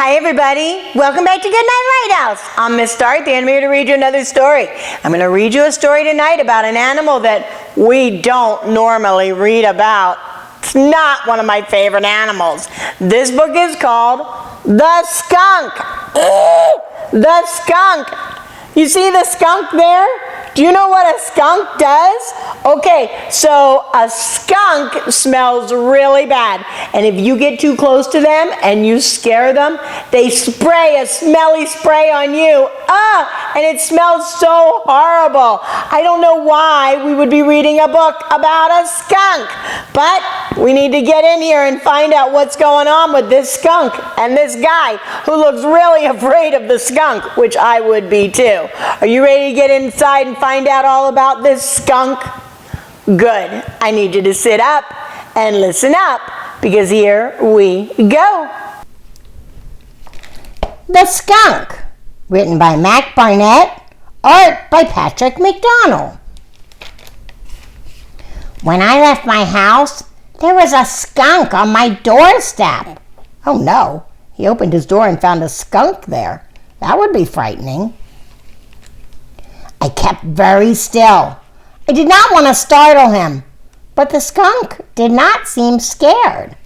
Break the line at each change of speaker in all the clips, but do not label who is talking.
Hi everybody, welcome back to Goodnight Lighthouse. I'm Miss Dorothy and I'm here to read you another story. I'm going to read you a story tonight about an animal that we don't normally read about. It's not one of my favorite animals. This book is called The Skunk. The Skunk. You see the skunk there? Do you know what a skunk does? Okay, so a skunk smells really bad. And if you get too close to them and you scare them, they spray a smelly spray on you. And it smells so horrible. I don't know why we would be reading a book about a skunk. But we need to get in here and find out what's going on with this skunk and this guy who looks really afraid of the skunk, which I would be too. Are you ready to get inside and find out all about this skunk? Good. I need you to sit up and listen up because here we go. The Skunk, written by Mac Barnett, art by Patrick McDonnell. When I left my house, there was a skunk on my doorstep. Oh no, he opened his door and found a skunk there. That would be frightening. I kept very still. I did not want to startle him, but the skunk did not seem scared.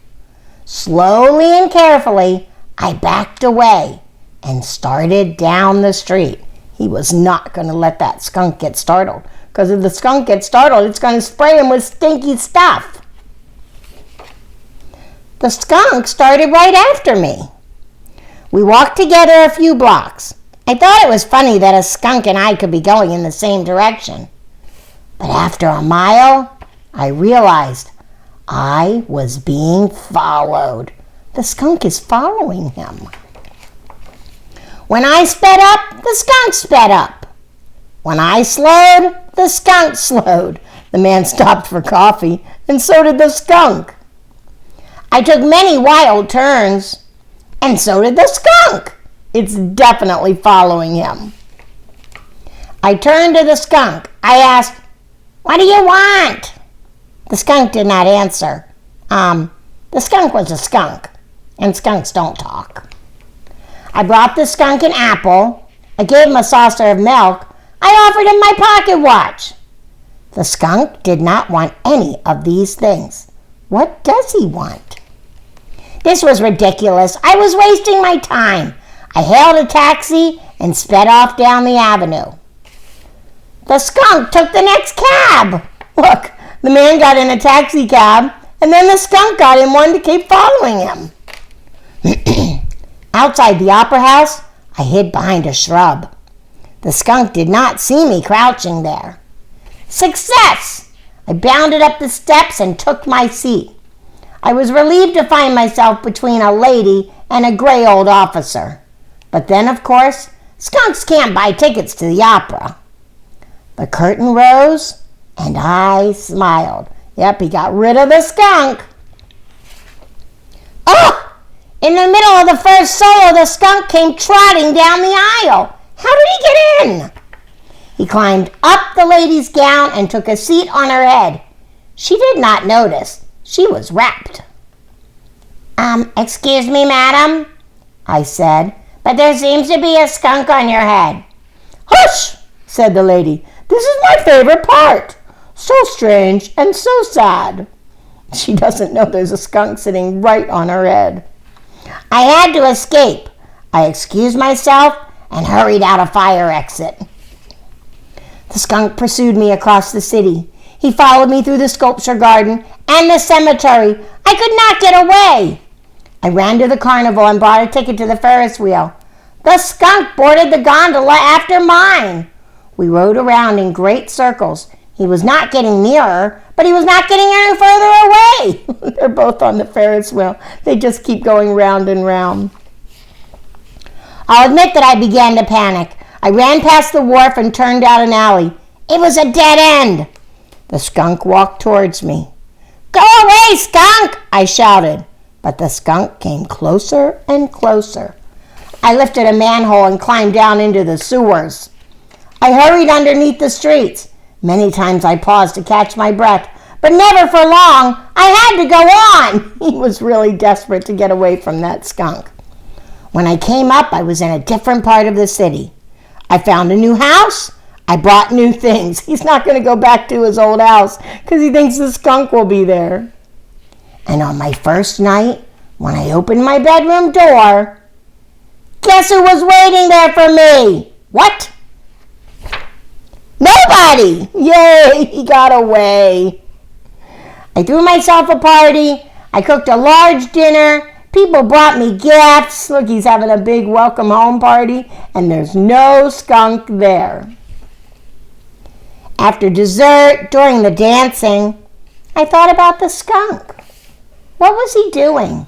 Slowly and carefully, I backed away and started down the street. He was not going to let that skunk get startled, because if the skunk gets startled, it's going to spray him with stinky stuff. The skunk started right after me. We walked together a few blocks. I thought it was funny that a skunk and I could be going in the same direction. But after a mile, I realized I was being followed. The skunk is following him. When I sped up, the skunk sped up. When I slowed, the skunk slowed. The man stopped for coffee, and so did the skunk. I took many wild turns, and so did the skunk. It's definitely following him. I turned to the skunk. I asked, "What do you want?" The skunk did not answer. The skunk was a skunk, and skunks don't talk. I brought the skunk an apple. I gave him a saucer of milk. I offered him my pocket watch. The skunk did not want any of these things. What does he want? This was ridiculous. I was wasting my time. I hailed a taxi and sped off down the avenue. The skunk took the next cab. Look, the man got in a taxi cab, and then the skunk got in one to keep following him. Outside the opera house, I hid behind a shrub. The skunk did not see me crouching there. Success! I bounded up the steps and took my seat. I was relieved to find myself between a lady and a gray old officer. But then, of course, skunks can't buy tickets to the opera. The curtain rose, and I smiled. Yep, he got rid of the skunk. Oh! In the middle of the first solo, the skunk came trotting down the aisle. How did he get in? He climbed up the lady's gown and took a seat on her head. She did not notice. She was wrapped. Excuse me, madam, I said, but there seems to be a skunk on your head. Hush, said the lady. This is my favorite part. So strange and so sad. She doesn't know there's a skunk sitting right on her head. I had to escape. I excused myself and hurried out a fire exit. The skunk pursued me across the city. He followed me through the sculpture garden and the cemetery. I could not get away. I ran to the carnival and bought a ticket to the Ferris wheel. The skunk boarded the gondola after mine. We rode around in great circles. He was not getting nearer, but he was not getting any further away. They're both on the Ferris wheel. They just keep going round and round. I'll admit that I began to panic. I ran past the wharf and turned down an alley. It was a dead end. The skunk walked towards me. Go away, skunk, I shouted. But the skunk came closer and closer. I lifted a manhole and climbed down into the sewers. I hurried underneath the streets. Many times I paused to catch my breath, but never for long. I had to go on. He was really desperate to get away from that skunk. When I came up, I was in a different part of the city. I found a new house. I brought new things. He's not going to go back to his old house because he thinks the skunk will be there. And on my first night, when I opened my bedroom door, guess who was waiting there for me? What? Nobody! Yay, he got away. I threw myself a party. I cooked a large dinner. People brought me gifts. Look, he's having a big welcome home party, and there's no skunk there. After dessert, during the dancing, I thought about the skunk. What was he doing?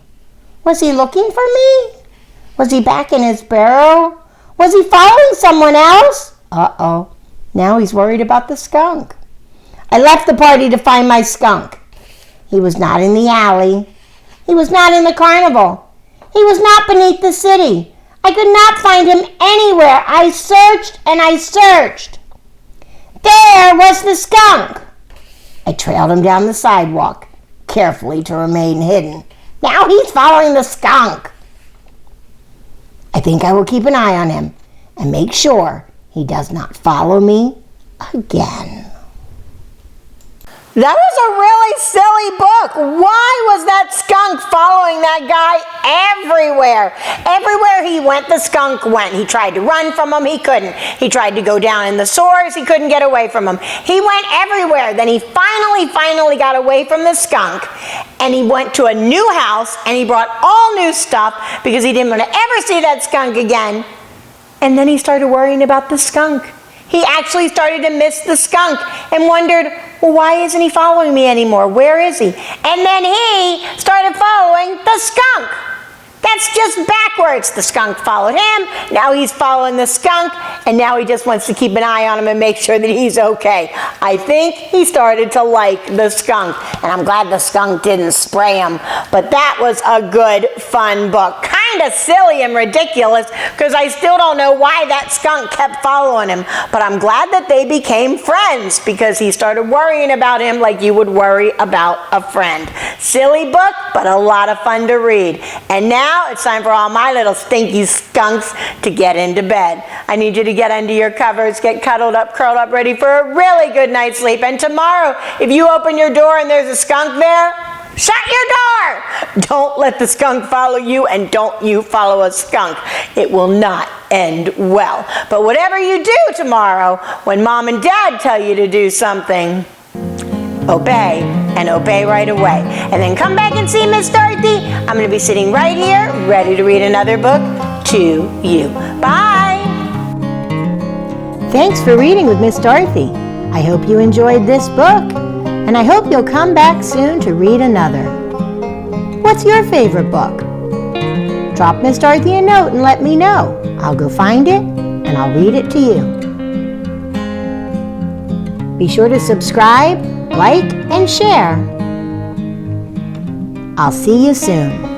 Was he looking for me? Was he back in his burrow? Was he following someone else? Uh-oh. Now he's worried about the skunk. I left the party to find my skunk. He was not in the alley. He was not in the carnival. He was not beneath the city. I could not find him anywhere. I searched and I searched. There was the skunk. I trailed him down the sidewalk, carefully to remain hidden. Now he's following the skunk. I think I will keep an eye on him and make sure he does not follow me again. That was a really silly book. Why was that skunk following that guy everywhere? Everywhere he went, the skunk went. He tried to run from him. He couldn't. He tried to go down in the sewers. He couldn't get away from him. He went everywhere. Then he finally got away from the skunk, and he went to a new house, and he brought all new stuff because he didn't want to ever see that skunk again. And then he started worrying about the skunk. He actually started to miss the skunk and wondered, well, why isn't he following me anymore? Where is he? And then he started following the skunk. That's just backwards. The skunk followed him. Now he's following the skunk. And now he just wants to keep an eye on him and make sure that he's okay. I think he started to like the skunk. And I'm glad the skunk didn't spray him. But that was a good, fun book. Kind of silly and ridiculous because I still don't know why that skunk kept following him. But I'm glad that they became friends because he started worrying about him like you would worry about a friend. Silly book, but a lot of fun to read. And now it's time for all my little stinky skunks to get into bed. I need you to get under your covers, get cuddled up, curled up, ready for a really good night's sleep. And tomorrow, if you open your door and there's a skunk there, shut your door! Don't let the skunk follow you, and don't you follow a skunk. It will not end well. But whatever you do tomorrow, when mom and dad tell you to do something, obey, and obey right away. And then come back and see Miss Dorothy. I'm going to be sitting right here, ready to read another book to you. Bye! Thanks for reading with Miss Dorothy. I hope you enjoyed this book, and I hope you'll come back soon to read another. What's your favorite book? Drop Miss Dorothy a note and let me know. I'll go find it, and I'll read it to you. Be sure to subscribe, like, and share. I'll see you soon.